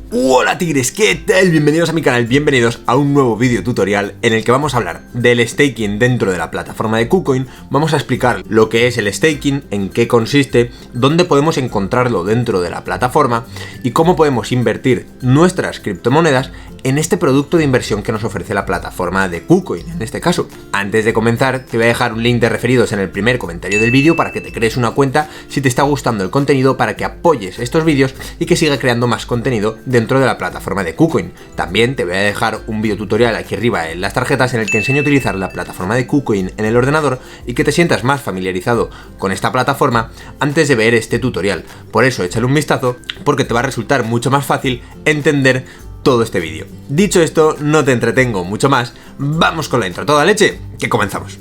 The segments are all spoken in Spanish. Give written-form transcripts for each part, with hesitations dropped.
Hola tigres, ¿qué tal? Bienvenidos a mi canal, bienvenidos a un nuevo vídeo tutorial en el que vamos a hablar del staking dentro de la plataforma de KuCoin. Vamos a explicar lo que es el staking, en qué consiste, dónde podemos encontrarlo dentro de la plataforma y cómo podemos invertir nuestras criptomonedas en este producto de inversión que nos ofrece la plataforma de KuCoin, en este caso. Antes de comenzar, te voy a dejar un link de referidos en el primer comentario del vídeo para que te crees una cuenta si te está gustando el contenido, para que apoyes estos vídeos y que siga creando más contenido dentro de la plataforma de KuCoin. También te voy a dejar un video tutorial aquí arriba en las tarjetas en el que enseño a utilizar la plataforma de KuCoin en el ordenador y que te sientas más familiarizado con esta plataforma antes de ver este tutorial. Por eso échale un vistazo, porque te va a resultar mucho más fácil entender todo este vídeo. Dicho esto, no te entretengo mucho más, vamos con la intro toda leche, que comenzamos.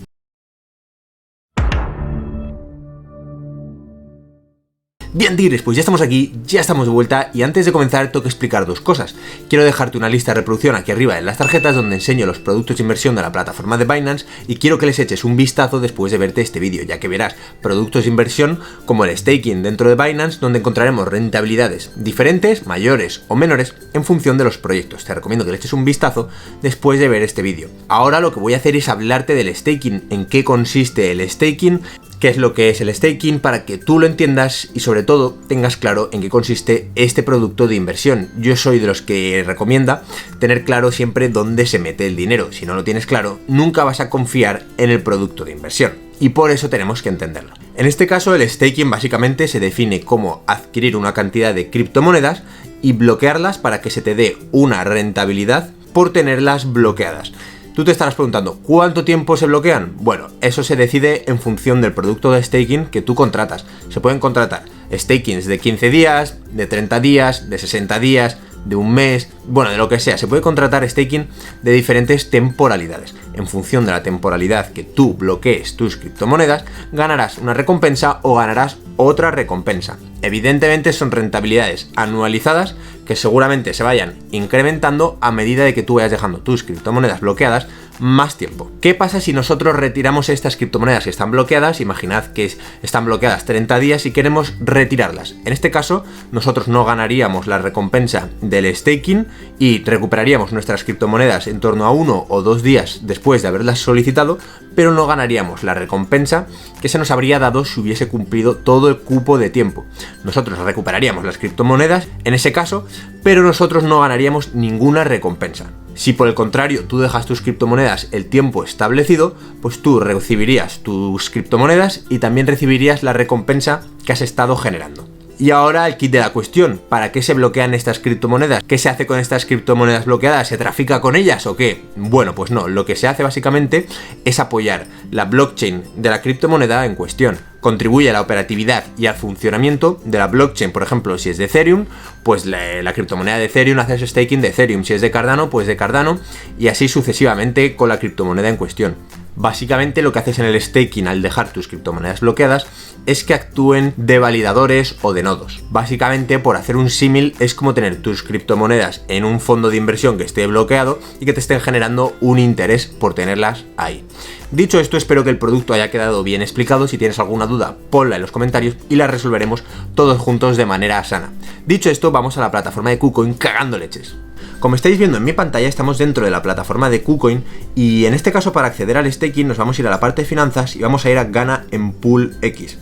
Bien tigres, pues ya estamos aquí, ya estamos de vuelta y antes de comenzar tengo que explicar dos cosas. Quiero dejarte una lista de reproducción aquí arriba en las tarjetas donde enseño los productos de inversión de la plataforma de Binance y quiero que les eches un vistazo después de verte este vídeo, ya que verás productos de inversión como el staking dentro de Binance, donde encontraremos rentabilidades diferentes, mayores o menores en función de los proyectos. Te recomiendo que le eches un vistazo después de ver este vídeo. Ahora lo que voy a hacer es hablarte del staking, en qué consiste el staking, qué es lo que es el staking, para que tú lo entiendas y sobre todo tengas claro en qué consiste este producto de inversión. Yo soy de los que recomienda tener claro siempre dónde se mete el dinero. Si no lo tienes claro, nunca vas a confiar en el producto de inversión. Y por eso tenemos que entenderlo. En este caso, el staking básicamente se define como adquirir una cantidad de criptomonedas y bloquearlas para que se te dé una rentabilidad por tenerlas bloqueadas. Tú te estarás preguntando, ¿cuánto tiempo se bloquean? Bueno, eso se decide en función del producto de staking que tú contratas. Se pueden contratar stakings de 15 días, de 30 días, de 60 días, de un mes, bueno, de lo que sea. Se puede contratar staking de diferentes temporalidades. En función de la temporalidad que tú bloquees tus criptomonedas, ganarás una recompensa o ganarás otra recompensa. Evidentemente son rentabilidades anualizadas que seguramente se vayan incrementando a medida de que tú vayas dejando tus criptomonedas bloqueadas más tiempo. ¿Qué pasa si nosotros retiramos estas criptomonedas que están bloqueadas? Imaginad que están bloqueadas 30 días y queremos retirarlas. En este caso, nosotros no ganaríamos la recompensa del staking y recuperaríamos nuestras criptomonedas en torno a 1 o 2 días después de haberlas solicitado, pero no ganaríamos la recompensa que se nos habría dado si hubiese cumplido todo el cupo de tiempo. Nosotros recuperaríamos las criptomonedas en ese caso, pero nosotros no ganaríamos ninguna recompensa. Si por el contrario tú dejas tus criptomonedas el tiempo establecido, pues tú recibirías tus criptomonedas y también recibirías la recompensa que has estado generando. Y ahora el kit de la cuestión, ¿para qué se bloquean estas criptomonedas? ¿Qué se hace con estas criptomonedas bloqueadas? ¿Se trafica con ellas o qué? Bueno, pues no, lo que se hace básicamente es apoyar la blockchain de la criptomoneda en cuestión. Contribuye a la operatividad y al funcionamiento de la blockchain. Por ejemplo, si es de Ethereum, pues la criptomoneda de Ethereum hace ese staking de Ethereum. Si es de Cardano, pues de Cardano, y así sucesivamente con la criptomoneda en cuestión. Básicamente lo que haces en el staking al dejar tus criptomonedas bloqueadas es que actúen de validadores o de nodos. Básicamente, por hacer un símil, es como tener tus criptomonedas en un fondo de inversión que esté bloqueado y que te estén generando un interés por tenerlas ahí. Dicho esto, espero que el producto haya quedado bien explicado. Si tienes alguna duda, ponla en los comentarios y la resolveremos todos juntos de manera sana. Dicho esto, vamos a la plataforma de KuCoin cagando leches. Como estáis viendo en mi pantalla, estamos dentro de la plataforma de KuCoin y en este caso, para acceder al staking nos vamos a ir a la parte de finanzas y vamos a ir a Gana en Pool X.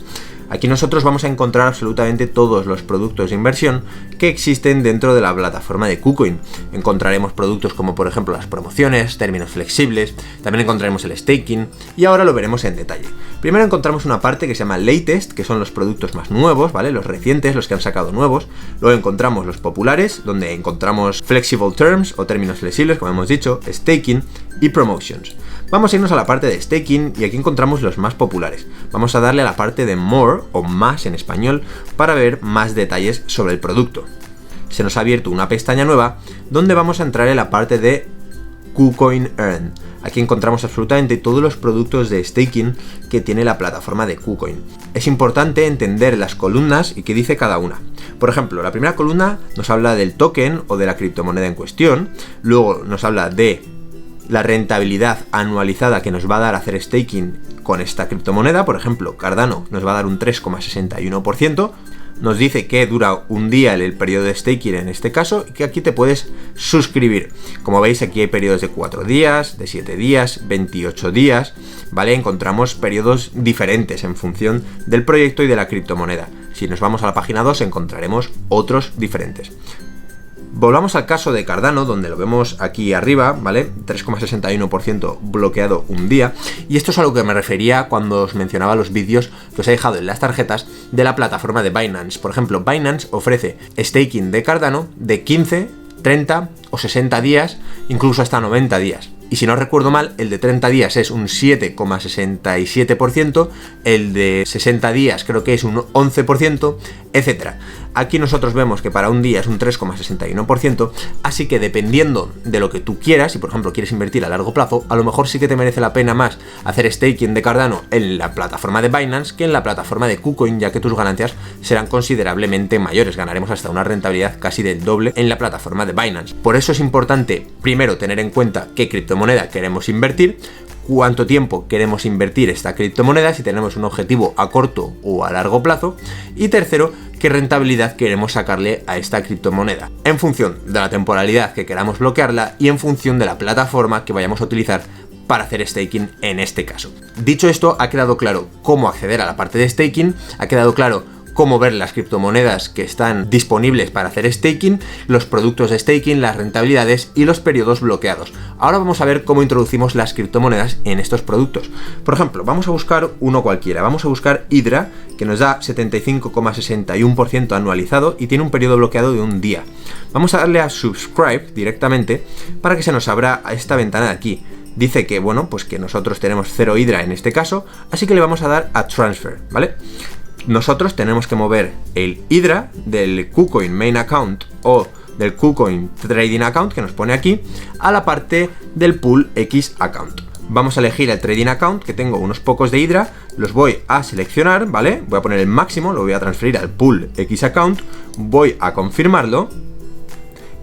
Aquí nosotros vamos a encontrar absolutamente todos los productos de inversión que existen dentro de la plataforma de KuCoin. Encontraremos productos como por ejemplo las promociones, términos flexibles, también encontraremos el staking y ahora lo veremos en detalle. Primero encontramos una parte que se llama Latest, que son los productos más nuevos, ¿vale? Los recientes, los que han sacado nuevos. Luego encontramos los populares, donde encontramos Flexible Terms o términos flexibles, como hemos dicho, staking y promotions. Vamos a irnos a la parte de staking y aquí encontramos los más populares. Vamos a darle a la parte de More o más en español para ver más detalles sobre el producto. Se nos ha abierto una pestaña nueva donde vamos a entrar en la parte de KuCoin Earn. Aquí encontramos absolutamente todos los productos de staking que tiene la plataforma de KuCoin. Es importante entender las columnas y qué dice cada una. Por ejemplo, la primera columna nos habla del token o de la criptomoneda en cuestión. Luego nos habla de la rentabilidad anualizada que nos va a dar hacer staking con esta criptomoneda. Por ejemplo, Cardano nos va a dar un 3,61%. nos dice que dura un día el periodo de staking en este caso y que aquí te puedes suscribir. Como veis, aquí hay periodos de 4 días, de 7 días, 28 días, ¿vale? Encontramos periodos diferentes en función del proyecto y de la criptomoneda. Si nos vamos a la página 2 encontraremos otros diferentes. Volvamos al caso de Cardano, donde lo vemos aquí arriba, ¿vale? 3,61% bloqueado un día. Y esto es a lo que me refería cuando os mencionaba los vídeos que os he dejado en las tarjetas de la plataforma de Binance. Por ejemplo, Binance ofrece staking de Cardano de 15, 30 o 60 días, incluso hasta 90 días. Y si no recuerdo mal, el de 30 días es un 7,67%, el de 60 días creo que es un 11%, etc. Aquí nosotros vemos que para un día es un 3,61%, así que dependiendo de lo que tú quieras, si por ejemplo quieres invertir a largo plazo, a lo mejor sí que te merece la pena más hacer staking de Cardano en la plataforma de Binance que en la plataforma de KuCoin, ya que tus ganancias serán considerablemente mayores, ganaremos hasta una rentabilidad casi del doble en la plataforma de Binance. Por eso es importante, primero, tener en cuenta qué criptomoneda queremos invertir, cuánto tiempo queremos invertir esta criptomoneda, si tenemos un objetivo a corto o a largo plazo, y tercero, qué rentabilidad queremos sacarle a esta criptomoneda, en función de la temporalidad que queramos bloquearla y en función de la plataforma que vayamos a utilizar para hacer staking en este caso. Dicho esto, ha quedado claro cómo acceder a la parte de staking, ha quedado claro cómo ver las criptomonedas que están disponibles para hacer staking, los productos de staking, las rentabilidades y los periodos bloqueados. Ahora vamos a ver cómo introducimos las criptomonedas en estos productos. Por ejemplo, vamos a buscar uno cualquiera, vamos a buscar Hydra, que nos da 75,61% anualizado y tiene un periodo bloqueado de un día. Vamos a darle a Subscribe directamente para que se nos abra esta ventana de aquí. Dice que, bueno, pues que nosotros tenemos 0 Hydra en este caso, así que le vamos a dar a Transfer, ¿vale? Nosotros tenemos que mover el Hydra del KuCoin Main Account o del KuCoin Trading Account que nos pone aquí a la parte del Pool X Account. Vamos a elegir el Trading Account, que tengo unos pocos de Hydra, los voy a seleccionar, ¿vale? Voy a poner el máximo, lo voy a transferir al Pool X Account, voy a confirmarlo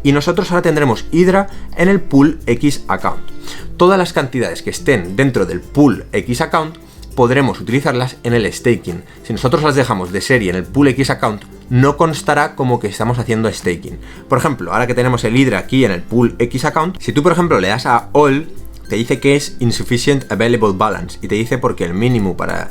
y nosotros ahora tendremos Hydra en el Pool X Account. Todas las cantidades que estén dentro del Pool X Account podremos utilizarlas en el staking. Si nosotros las dejamos de serie en el Pool X Account, no constará como que estamos haciendo staking. Por ejemplo, ahora que tenemos el Hydra aquí en el Pool X Account, si tú por ejemplo le das a All, te dice que es Insufficient Available Balance y te dice porque el mínimo para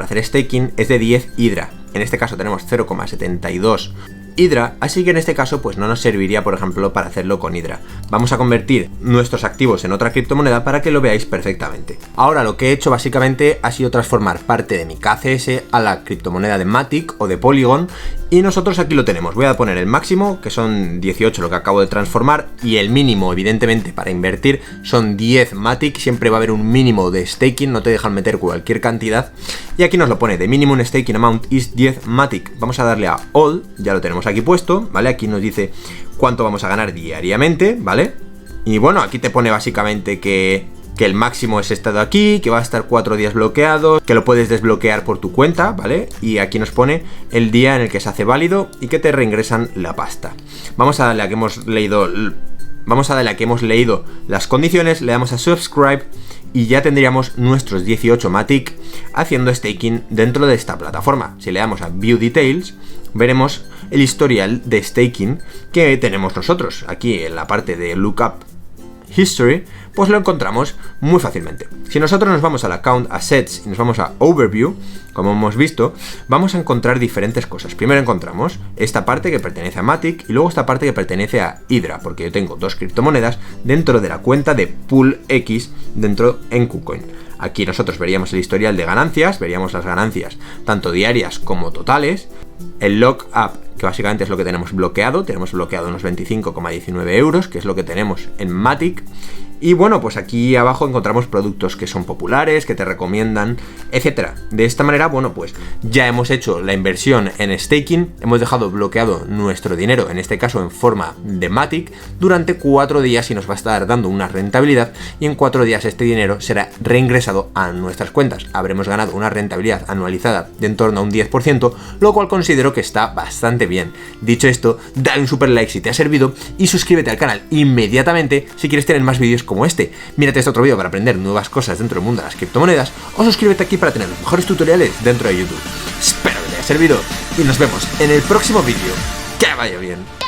hacer staking es de 10 Hydra. En este caso tenemos 0,72 Hydra, así que en este caso pues no nos serviría, por ejemplo, para hacerlo con Hydra. Vamos a convertir nuestros activos en otra criptomoneda para que lo veáis perfectamente. Ahora lo que he hecho básicamente ha sido transformar parte de mi KCS a la criptomoneda de Matic o de Polygon y nosotros aquí lo tenemos. Voy a poner el máximo, que son 18 lo que acabo de transformar, y el mínimo, evidentemente, para invertir son 10 Matic. Siempre va a haber un mínimo de staking, no te dejan meter cualquier cantidad. Y aquí nos lo pone, the minimum staking amount is 10 Matic. Vamos a darle a All, ya lo tenemos aquí puesto, ¿vale? Aquí nos dice cuánto vamos a ganar diariamente, ¿vale? Y bueno, aquí te pone básicamente que el máximo es este de aquí, que va a estar 4 días bloqueado, que lo puedes desbloquear por tu cuenta, ¿vale? Y aquí nos pone el día en el que se hace válido y que te reingresan la pasta. Vamos a darle a que hemos leído las condiciones, le damos a Subscribe y ya tendríamos nuestros 18 Matic haciendo staking dentro de esta plataforma. Si le damos a View Details, veremos el historial de staking que tenemos nosotros. Aquí en la parte de Lookup History, pues lo encontramos muy fácilmente. Si nosotros nos vamos al Account Assets y nos vamos a Overview, como hemos visto, vamos a encontrar diferentes cosas. Primero encontramos esta parte que pertenece a Matic y luego esta parte que pertenece a Hydra, porque yo tengo dos criptomonedas dentro de la cuenta de Pool X dentro en KuCoin. Aquí nosotros veríamos el historial de ganancias, veríamos las ganancias tanto diarias como totales, el lockup, que básicamente es lo que tenemos bloqueado unos 25,19 euros, que es lo que tenemos en Matic. Y bueno, pues aquí abajo encontramos productos que son populares, que te recomiendan, etcétera. De esta manera, bueno, pues ya hemos hecho la inversión en staking, hemos dejado bloqueado nuestro dinero, en este caso en forma de Matic, durante 4 días y nos va a estar dando una rentabilidad, y en 4 días este dinero será reingresado a nuestras cuentas. Habremos ganado una rentabilidad anualizada de en torno a un 10%, lo cual considero que está bastante bien. Dicho esto, dale un super like si te ha servido y suscríbete al canal inmediatamente si quieres tener más vídeos como este. Mírate este otro vídeo para aprender nuevas cosas dentro del mundo de las criptomonedas, o suscríbete aquí para tener los mejores tutoriales dentro de YouTube. Espero que te haya servidor y nos vemos en el próximo vídeo. ¡Que vaya bien!